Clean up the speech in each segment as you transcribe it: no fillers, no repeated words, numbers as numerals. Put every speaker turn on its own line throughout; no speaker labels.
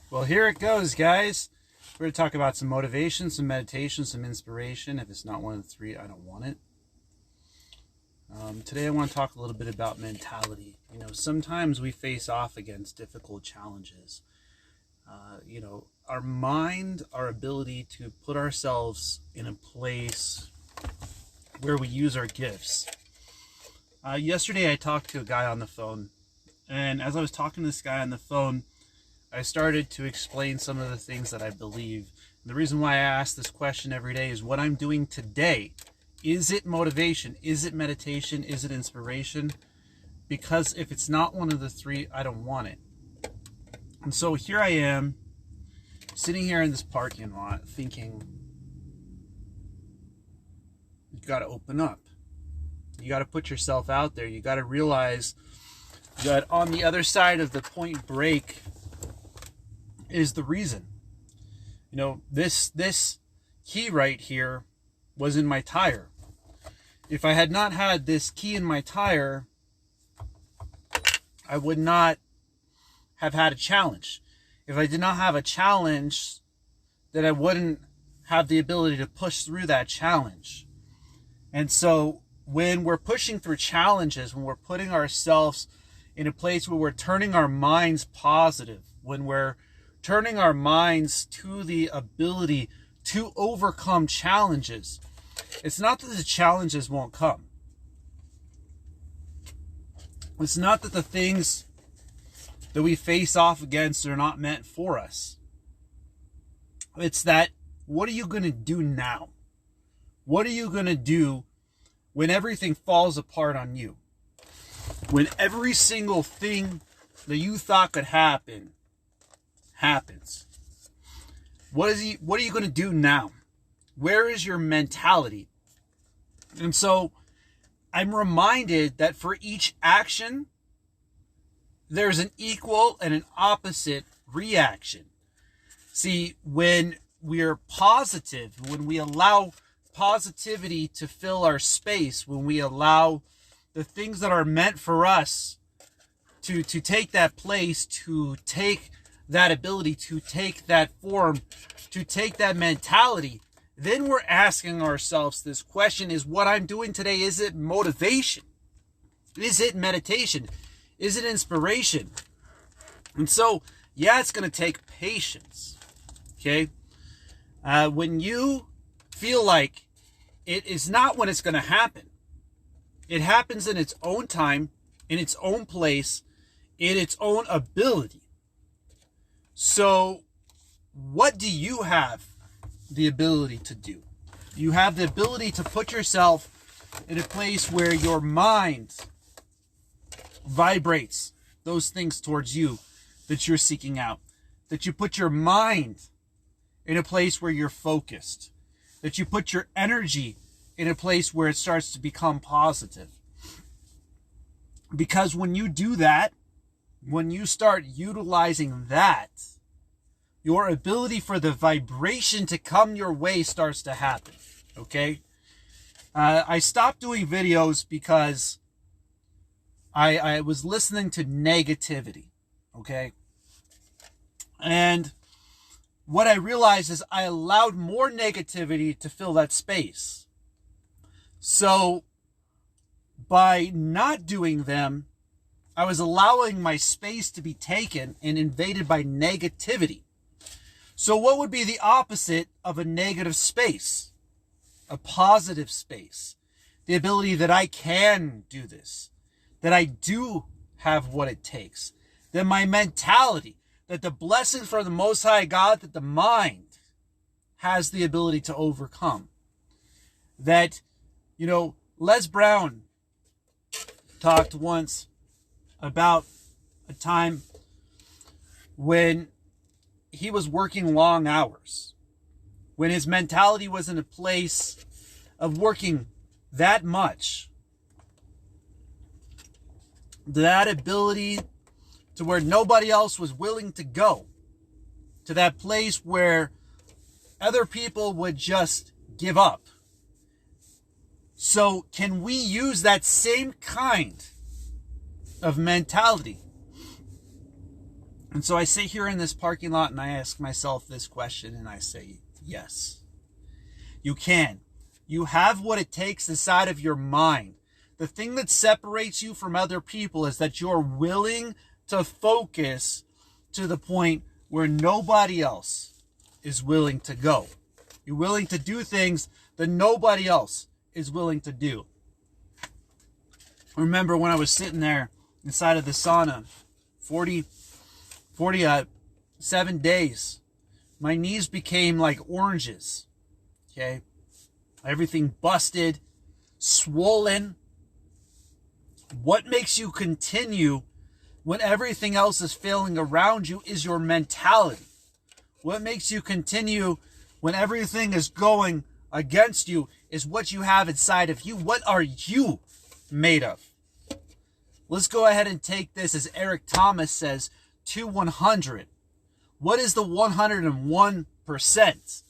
Well, here it goes, guys. We're going to talk about some motivation, some meditation, some inspiration. If it's not one of the three, I don't want it. Today I want to talk a little bit about mentality. Sometimes we face off against difficult challenges. Our mind, our ability to put ourselves in a place where we use our gifts. Yesterday I talked to a guy on the phone, and as I was talking to this guy on the phone, I started to explain some of the things that I believe. And the reason why I ask this question every day is what I'm doing today. Is it motivation? Is it meditation? Is it inspiration? Because if it's not one of the three, I don't want it. And so here I am, sitting here in this parking lot thinking, you got to open up. You got to put yourself out there. You got to realize that on the other side of the point break is the reason. This key right here was in my tire. If I had not had this key in my tire, I would not have had a challenge. If I did not have a challenge, then I wouldn't have the ability to push through that challenge. And so when we're pushing through challenges, when we're putting ourselves in a place where we're turning our minds positive, when we're turning our minds to the ability to overcome challenges, it's not that the challenges won't come. It's not that the things that we face off against are not meant for us. It's that, what are you going to do now? What are you going to do when everything falls apart on you? When every single thing that you thought could happen happens. What are you going to do now? Where is your mentality? And so I'm reminded that for each action, there's an equal and an opposite reaction. See, when we're positive, when we allow positivity to fill our space, when we allow the things that are meant for us to take that place, to take that ability, to take that form, to take that mentality, then we're asking ourselves this question: is what I'm doing today, is it motivation? Is it meditation? Is it inspiration? And so, yeah, it's going to take patience. Okay? When you feel like it is not when it's going to happen, it happens in its own time, in its own place, in its own ability. So, what do you have the ability to do? You have the ability to put yourself in a place where your mind vibrates those things towards you that you're seeking out. That you put your mind in a place where you're focused. That you put your energy in a place where it starts to become positive. Because when you do that, when you start utilizing that, your ability for the vibration to come your way starts to happen. Okay? I stopped doing videos because I was listening to negativity. Okay? And what I realized is I allowed more negativity to fill that space. So by not doing them, I was allowing my space to be taken and invaded by negativity. So what would be the opposite of a negative space? A positive space. The ability that I can do this. That I do have what it takes. That my mentality, that the blessings from the Most High God, that the mind has the ability to overcome. That, Les Brown talked once about a time when he was working long hours, when his mentality was in a place of working that much, that ability to where nobody else was willing to go, to that place where other people would just give up. So can we use that same kind of mentality And so I sit here in this parking lot and I ask myself this question and I say, yes, you can. You have what it takes inside of your mind. The thing that separates you from other people is that you're willing to focus to the point where nobody else is willing to go. You're willing to do things that nobody else is willing to do. I remember when I was sitting there inside of the sauna, 47 days, my knees became like oranges. Okay? Everything busted, swollen. What makes you continue when everything else is failing around you is your mentality. What makes you continue when everything is going against you is what you have inside of you. What are you made of? Let's go ahead and take this, as Eric Thomas says, to 100. What is the 101%?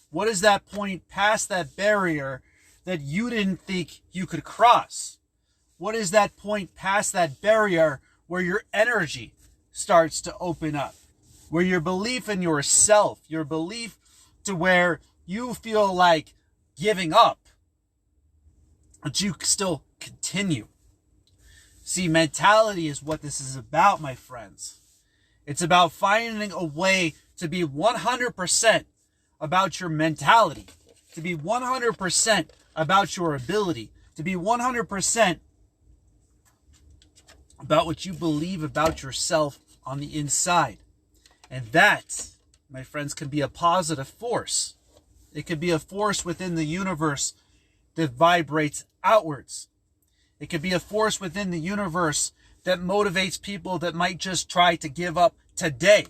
What is that point past that barrier that you didn't think you could cross? What is that point past that barrier where your energy starts to open up? Where your belief in yourself, your belief to where you feel like giving up, but you still continue. See, mentality is what this is about, my friends. It's about finding a way to be 100% about your mentality, to be 100% about your ability, to be 100% about what you believe about yourself on the inside. And that, my friends, can be a positive force. It could be a force within the universe that vibrates outwards. It could be a force within the universe that motivates people that might just try to give up today.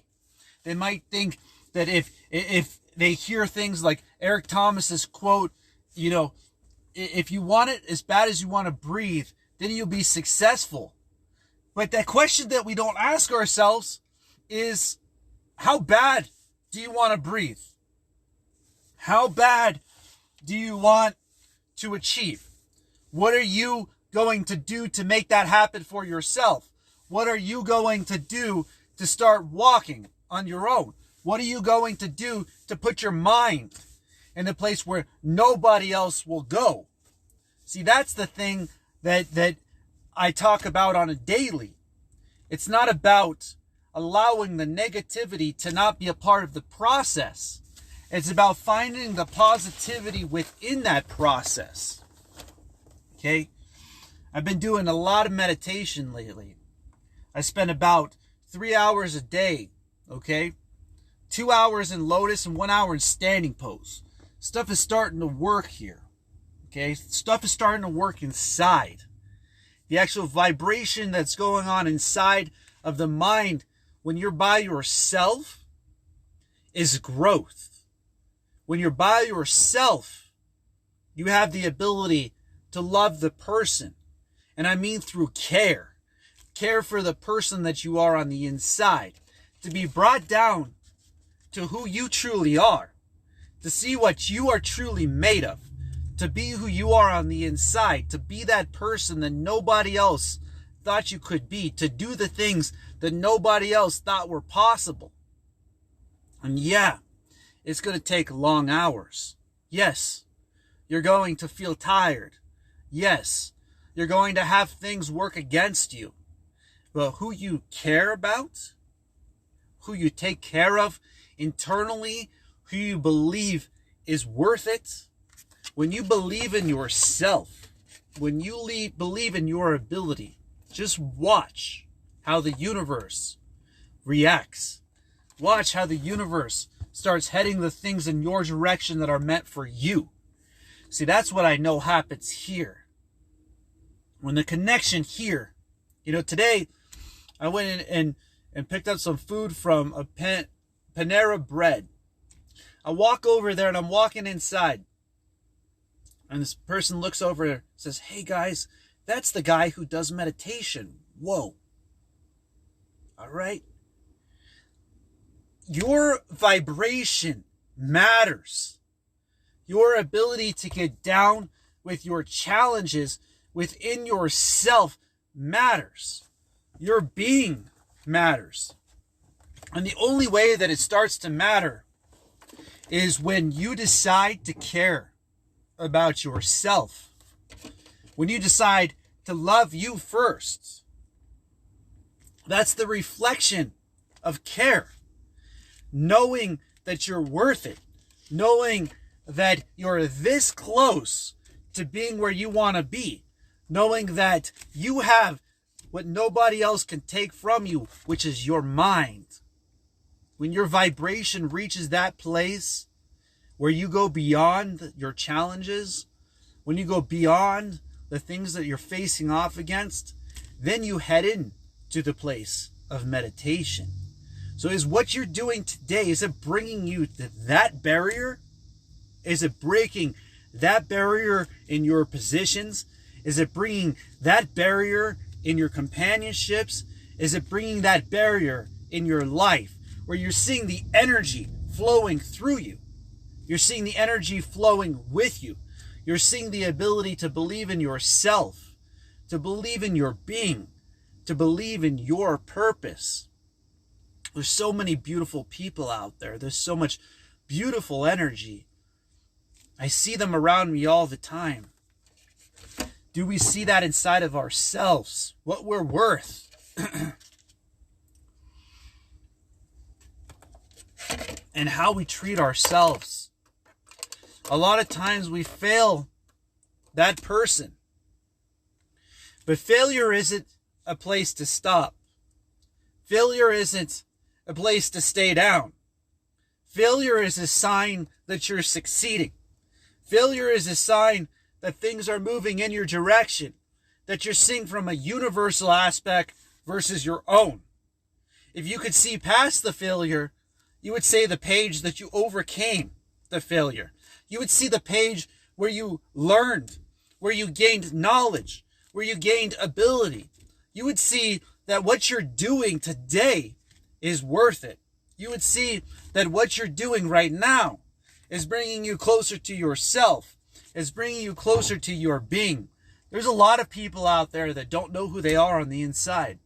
They might think that if they hear things like Eric Thomas's quote, if you want it as bad as you want to breathe, then you'll be successful. But that question that we don't ask ourselves is, how bad do you want to breathe? How bad do you want to achieve? What are you going to do to make that happen for yourself? What are you going to do to start walking on your own? What are you going to do to put your mind in a place where nobody else will go? See, that's the thing that I talk about on a daily. It's not about allowing the negativity to not be a part of the process. It's about finding the positivity within that process. Okay? I've been doing a lot of meditation lately. I spend about 3 hours a day, okay? 2 hours in lotus and 1 hour in standing pose. Stuff is starting to work here, okay? Stuff is starting to work inside. The actual vibration that's going on inside of the mind when you're by yourself is growth. When you're by yourself, you have the ability to love the person. And I mean through care. Care for the person that you are on the inside. To be brought down to who you truly are. To see what you are truly made of. To be who you are on the inside. To be that person that nobody else thought you could be. To do the things that nobody else thought were possible. And yeah, it's going to take long hours. Yes, you're going to feel tired. Yes, you're going to have things work against you. But who you care about, who you take care of internally, who you believe is worth it, when you believe in yourself, when you believe in your ability, just watch how the universe reacts. Watch how the universe starts heading the things in your direction that are meant for you. See, that's what I know happens here. When the connection here, today I went in and picked up some food from a Panera Bread. I walk over there and I'm walking inside. And this person looks over and says, "Hey guys, that's the guy who does meditation." Whoa. All right. Your vibration matters. Your ability to get down with your challenges within yourself matters. Your being matters. And the only way that it starts to matter is when you decide to care about yourself. When you decide to love you first. That's the reflection of care. Knowing that you're worth it. Knowing that you're this close to being where you want to be. Knowing that you have what nobody else can take from you, which is your mind. When your vibration reaches that place where you go beyond your challenges, when you go beyond the things that you're facing off against, then you head in to the place of meditation. So is what you're doing today, is it bringing you to that barrier? Is it breaking that barrier in your positions? Is it bringing that barrier in your companionships? Is it bringing that barrier in your life where you're seeing the energy flowing through you? You're seeing the energy flowing with you. You're seeing the ability to believe in yourself, to believe in your being, to believe in your purpose. There's so many beautiful people out there. There's so much beautiful energy. I see them around me all the time. Do we see that inside of ourselves? What we're worth? And how we treat ourselves. A lot of times we fail that person. But failure isn't a place to stop. Failure isn't a place to stay down. Failure is a sign that you're succeeding. Failure is a sign that things are moving in your direction, that you're seeing from a universal aspect versus your own. If you could see past the failure, you would say the page that you overcame the failure. You would see the page where you learned, where you gained knowledge, where you gained ability. You would see that what you're doing today is worth it. You would see that what you're doing right now is bringing you closer to yourself, is bringing you closer to your being. There's a lot of people out there that don't know who they are on the inside.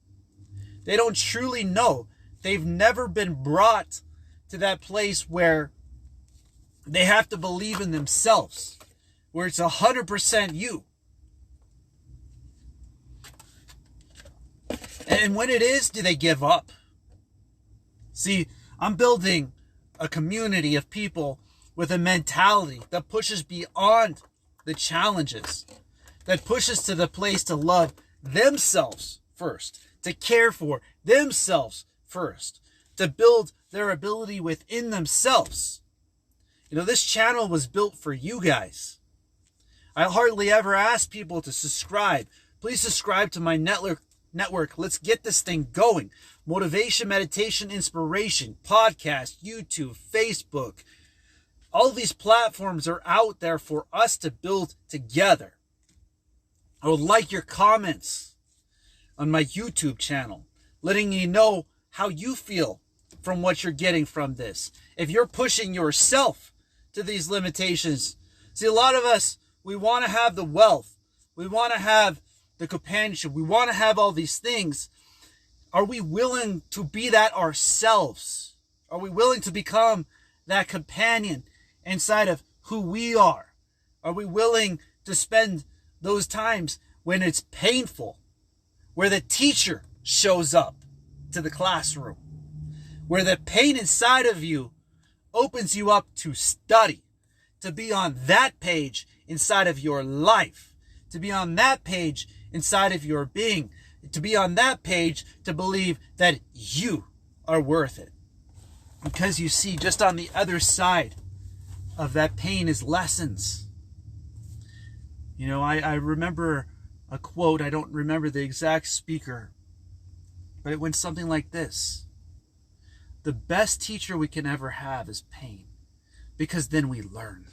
They don't truly know. They've never been brought to that place where they have to believe in themselves, where it's 100% you. And when it is, do they give up? See, I'm building a community of people with a mentality that pushes beyond the challenges, that pushes to the place to love themselves first, to care for themselves first, to build their ability within themselves. You know, this channel was built for you guys. I hardly ever ask people to subscribe. Please subscribe to my network. Let's get this thing going. Motivation, meditation, inspiration, podcast, YouTube, Facebook. All these platforms are out there for us to build together. I would like your comments on my YouTube channel, letting you know how you feel from what you're getting from this. If you're pushing yourself to these limitations. See, a lot of us, we want to have the wealth. We want to have the companionship. We want to have all these things. Are we willing to be that ourselves? Are we willing to become that companion inside of who we are? Are we willing to spend those times when it's painful, where the teacher shows up to the classroom, where the pain inside of you opens you up to study, to be on that page inside of your life, to be on that page inside of your being, to be on that page to believe that you are worth it. Because you see, just on the other side of that pain is lessons. You know, I remember a quote, I don't remember the exact speaker, but it went something like this. The best teacher we can ever have is pain, because then we learn.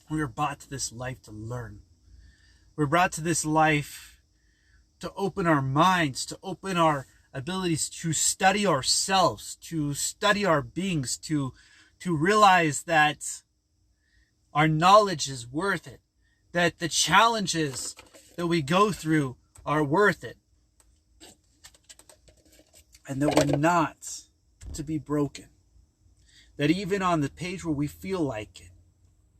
We were brought to this life to learn. We're brought to this life to open our minds, to open our abilities, to study ourselves, to study our beings, to realize that our knowledge is worth it, that the challenges that we go through are worth it, and that we're not to be broken. That even on the page where we feel like it,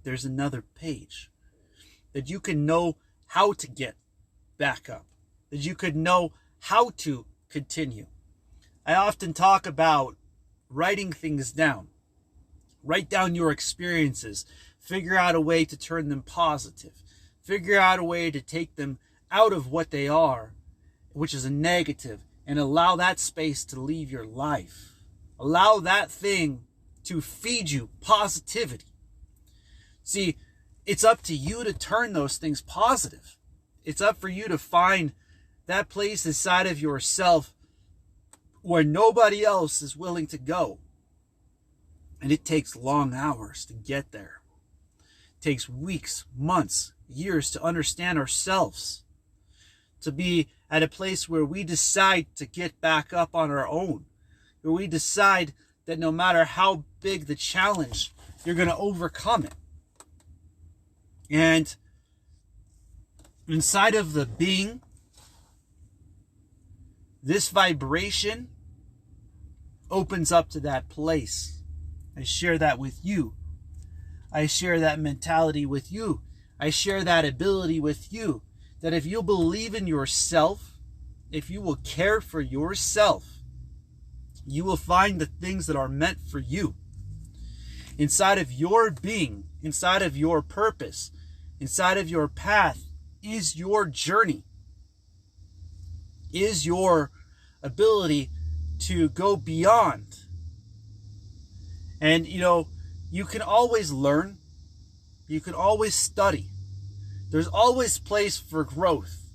there's another page. That you can know how to get back up. That you could know how to continue. I often talk about writing things down. Write down your experiences. Figure out a way to turn them positive. Figure out a way to take them out of what they are, which is a negative, and allow that space to leave your life. Allow that thing to feed you positivity. See, it's up to you to turn those things positive. It's up for you to find that place inside of yourself where nobody else is willing to go. And it takes long hours to get there. It takes weeks, months, years to understand ourselves. To be at a place where we decide to get back up on our own. Where we decide that no matter how big the challenge, you're going to overcome it. And inside of the being, this vibration opens up to that place. I share that with you. I share that mentality with you. I share that ability with you. That if you believe in yourself, if you will care for yourself, you will find the things that are meant for you. Inside of your being, inside of your purpose, inside of your path is your journey. Is your ability to go beyond. And, you can always learn. You can always study. There's always place for growth.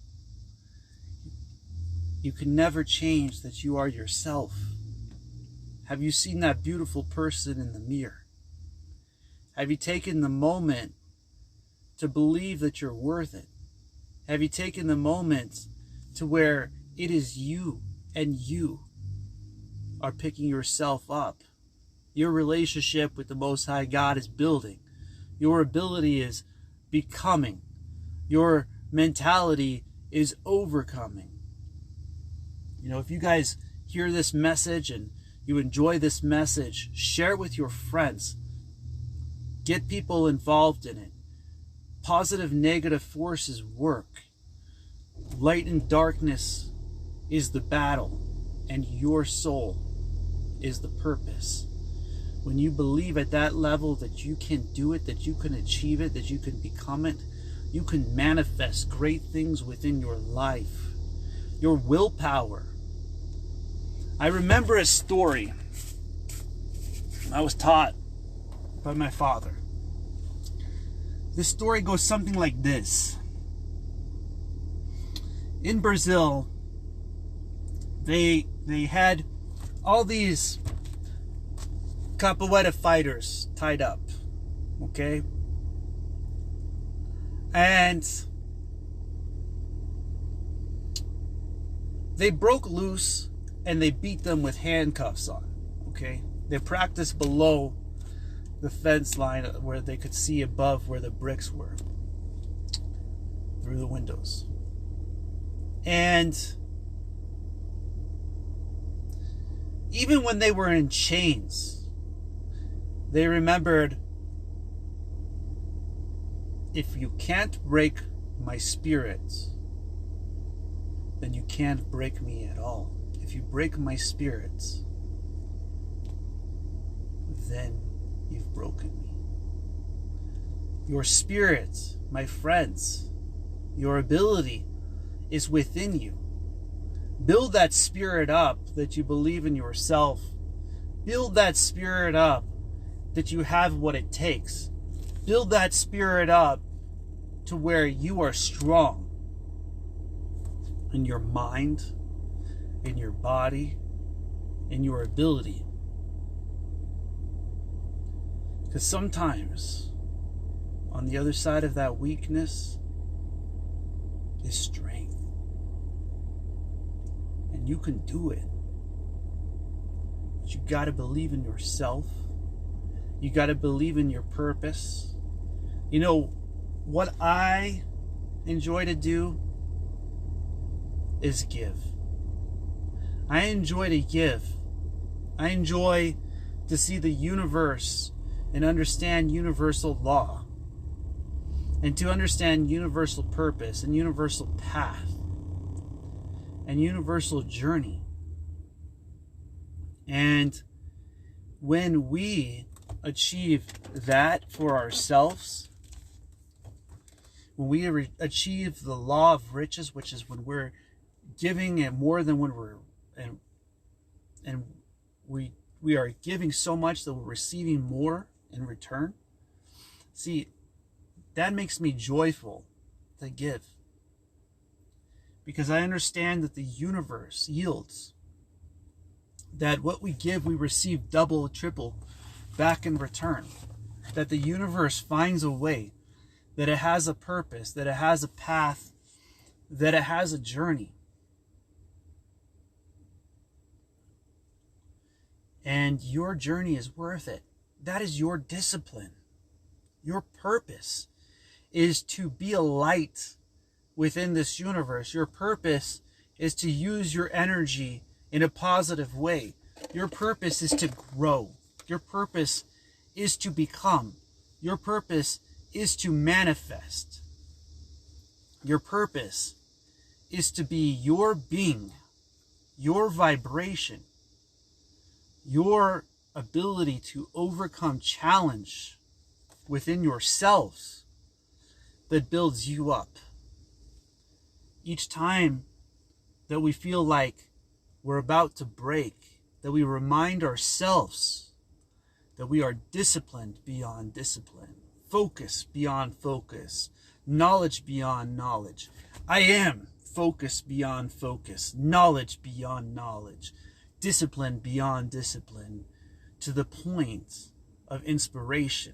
You can never change that you are yourself. Have you seen that beautiful person in the mirror? Have you taken the moment to believe that you're worth it? Have you taken the moment to where it is you and you are picking yourself up? Your relationship with the Most High God is building. Your ability is becoming. Your mentality is overcoming. If you guys hear this message and you enjoy this message, share it with your friends. Get people involved in it. Positive, negative forces work. Light and darkness is the battle, and your soul is the purpose. When you believe at that level that you can do it, that you can achieve it, that you can become it, you can manifest great things within your life. Your willpower. I remember a story I was taught by my father. This story goes something like this. In Brazil, they had all these capoeira fighters tied up, okay? And they broke loose and they beat them with handcuffs on, okay? They practiced below the fence line where they could see above where the bricks were through the windows. And even when they were in chains, they remembered, if you can't break my spirit, then you can't break me at all. If you break my spirit, then you've broken me. Your spirit, my friends, your ability is within you. Build that spirit up that you believe in yourself. Build that spirit up that you have what it takes. Build that spirit up to where you are strong in your mind, in your body, in your ability. Because sometimes on the other side of that weakness is strength. And you can do it. But you got to believe in yourself. You got to believe in your purpose. What I enjoy to do is give. I enjoy to give I enjoy to see the universe and understand universal law, and to understand universal purpose and universal path and universal journey. And when we achieve that for ourselves, when we achieve the law of riches, which is when we're giving it more than when we're and we are giving so much that we're receiving more in return. See, that makes me joyful to give, because I understand that the universe yields, that what we give we receive double, triple back in return, that the universe finds a way, that it has a purpose, that it has a path, that it has a journey. And your journey is worth it. That is your discipline. Your purpose is to be a light within this universe. Your purpose is to use your energy in a positive way. Your purpose is to grow. Your purpose is to become. Your purpose is to manifest. Your purpose is to be your being, your vibration, your ability to overcome challenge within yourselves that builds you up. Each time that we feel like we're about to break, that we remind ourselves that we are disciplined beyond discipline, focus beyond focus, knowledge beyond knowledge. I am focus beyond focus, knowledge beyond knowledge, discipline beyond discipline, to the point of inspiration.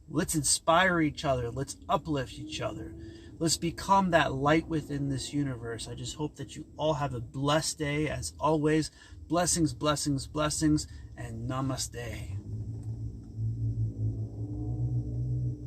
Let's inspire each other. Let's uplift each other. Let's become that light within this universe. I just hope that you all have a blessed day. As always, blessings, blessings, blessings, and namaste.